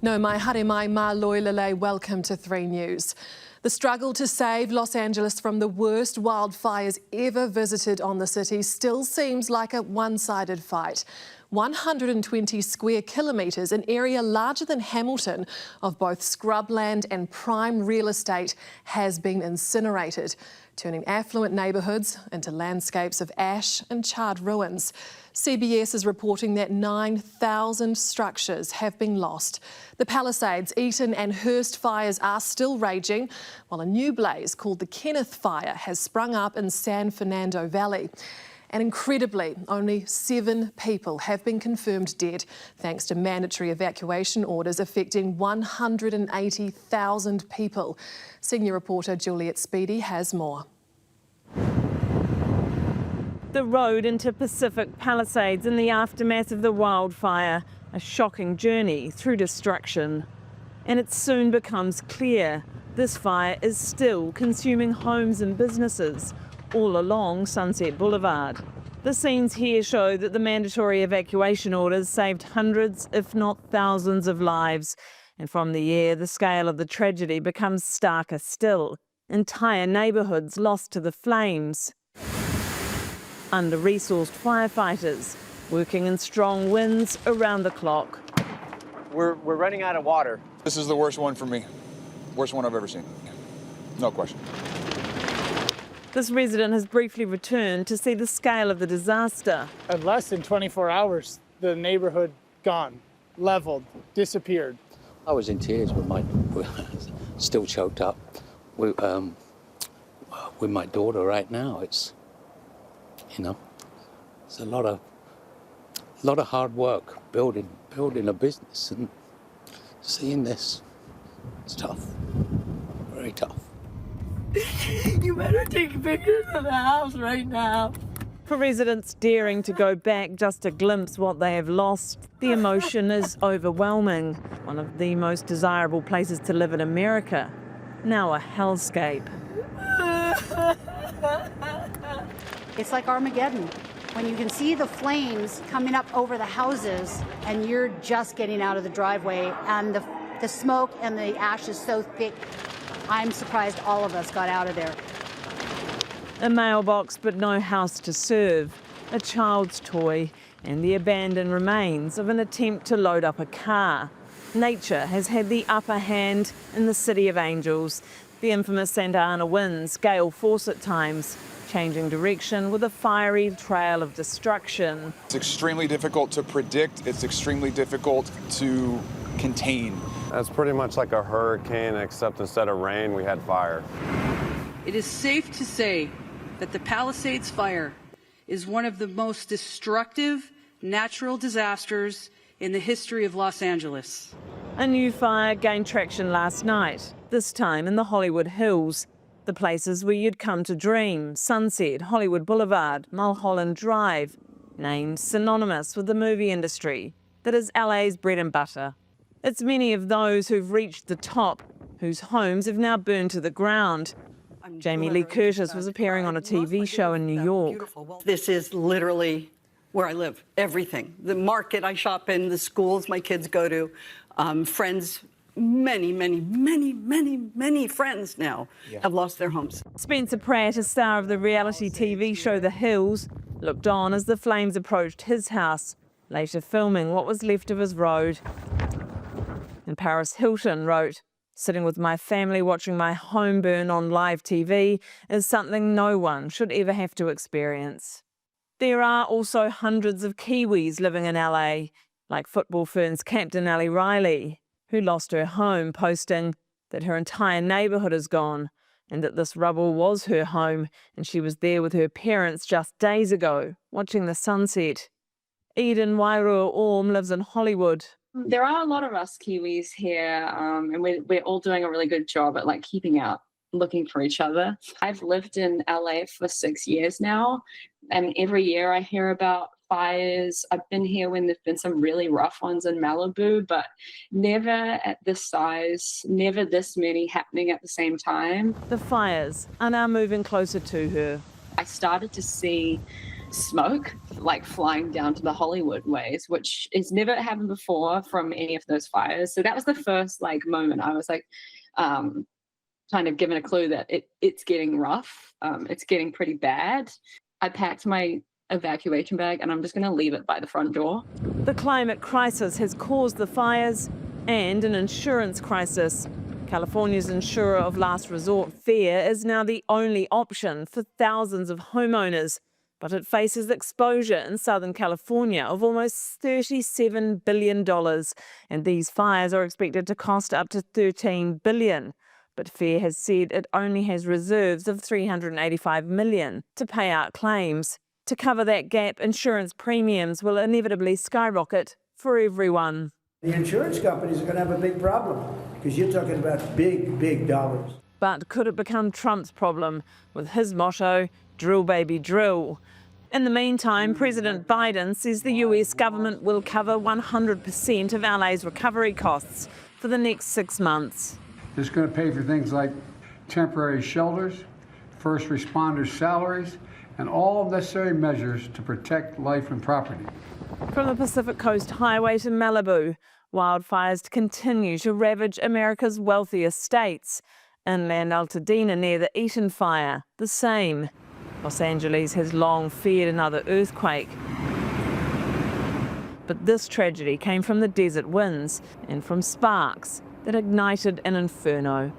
No mai haere mai ma loilale. Welcome to 3 News. The struggle to save Los Angeles from the worst wildfires ever visited on the city still seems like a one-sided fight. 120 square kilometres, an area larger than Hamilton, of both scrubland and prime real estate has been incinerated, turning affluent neighbourhoods into landscapes of ash and charred ruins. CBS is reporting that 9,000 structures have been lost. The Palisades, Eaton and Hurst fires are still raging, while a new blaze called the Kenneth fire has sprung up in San Fernando Valley. And incredibly, only 7 people have been confirmed dead, thanks to mandatory evacuation orders affecting 180,000 people. Senior reporter Juliet Speedy has more. The road into Pacific Palisades in the aftermath of the wildfire, a shocking journey through destruction. And it soon becomes clear this fire is still consuming homes and businesses all along Sunset Boulevard. The scenes here show that the mandatory evacuation orders saved hundreds, if not thousands, of lives. And from the air, the scale of the tragedy becomes starker still. Entire neighbourhoods lost to the flames. Under-resourced firefighters working in strong winds around the clock. We're running out of water. This is the worst one for me. Worst one I've ever seen. No question. This resident has briefly returned to see the scale of the disaster. In less than 24 hours, the neighborhood gone, leveled, disappeared. I was in tears with still choked up with my daughter right now. It's a lot of hard work building a business, and seeing this, it's tough, very tough. You better take pictures of the house right now. For residents daring to go back just to glimpse what they have lost, the emotion is overwhelming. One of the most desirable places to live in America, now a hellscape. It's like Armageddon, when you can see the flames coming up over the houses and you're just getting out of the driveway, and the smoke and the ash is so thick. I'm surprised all of us got out of there. A mailbox but no house to serve, a child's toy, and the abandoned remains of an attempt to load up a car. Nature has had the upper hand in the City of Angels. The infamous Santa Ana winds, gale force at times, changing direction with a fiery trail of destruction. It's extremely difficult to predict. It's extremely difficult to contain. It's pretty much like a hurricane, except instead of rain, we had fire. It is safe to say that the Palisades fire is one of the most destructive natural disasters in the history of Los Angeles. A new fire gained traction last night, this time in the Hollywood Hills. The places where you'd come to dream: Sunset, Hollywood Boulevard, Mulholland Drive, named synonymous with the movie industry that is LA's bread and butter. It's many of those who've reached the top whose homes have now burned to the ground. Jamie Lee Curtis was appearing on a TV show in New York. This is literally where I live, everything. The market I shop in, the schools my kids go to, friends, many friends now have lost their homes. Spencer Pratt, a star of the reality TV show The Hills, looked on as the flames approached his house, later filming what was left of his road. And Paris Hilton wrote, "Sitting with my family watching my home burn on live TV is something no one should ever have to experience." There are also hundreds of Kiwis living in LA, like football Ferns captain Ali Riley, who lost her home, posting that her entire neighbourhood is gone and that this rubble was her home and she was there with her parents just days ago, watching the sunset. Eden Wairua Orm lives in Hollywood. There are a lot of us Kiwis here, and we're all doing a really good job at keeping out, looking for each other. I've lived in LA for 6 years now, and every year I hear about fires. I've been here when there've been some really rough ones in Malibu, but never at this size, never this many happening at the same time. The fires are now moving closer to her. I started to see smoke like flying down to the Hollywood ways, which has never happened before from any of those fires. So that was the first like moment I was like kind of given a clue that it's getting rough. It's getting pretty bad. I packed my evacuation bag and I'm just going to leave it by the front door. The climate crisis has caused the fires and an insurance crisis. California's insurer of last resort, FAIR, is now the only option for thousands of homeowners, but it faces exposure in Southern California of almost $37 billion, and these fires are expected to cost up to $13 billion. But FAIR has said it only has reserves of $385 million to pay out claims. To cover that gap, insurance premiums will inevitably skyrocket for everyone. The insurance companies are going to have a big problem because you're talking about big, big dollars. But could it become Trump's problem with his motto, drill baby drill? In the meantime, President Biden says the US government will cover 100% of LA's recovery costs for the next 6 months. It's going to pay for things like temporary shelters, first responders' salaries, and all necessary measures to protect life and property. From the Pacific Coast Highway to Malibu, wildfires continue to ravage America's wealthiest states. Inland Altadena near the Eaton fire, the same. Los Angeles has long feared another earthquake. But this tragedy came from the desert winds and from sparks that ignited an inferno.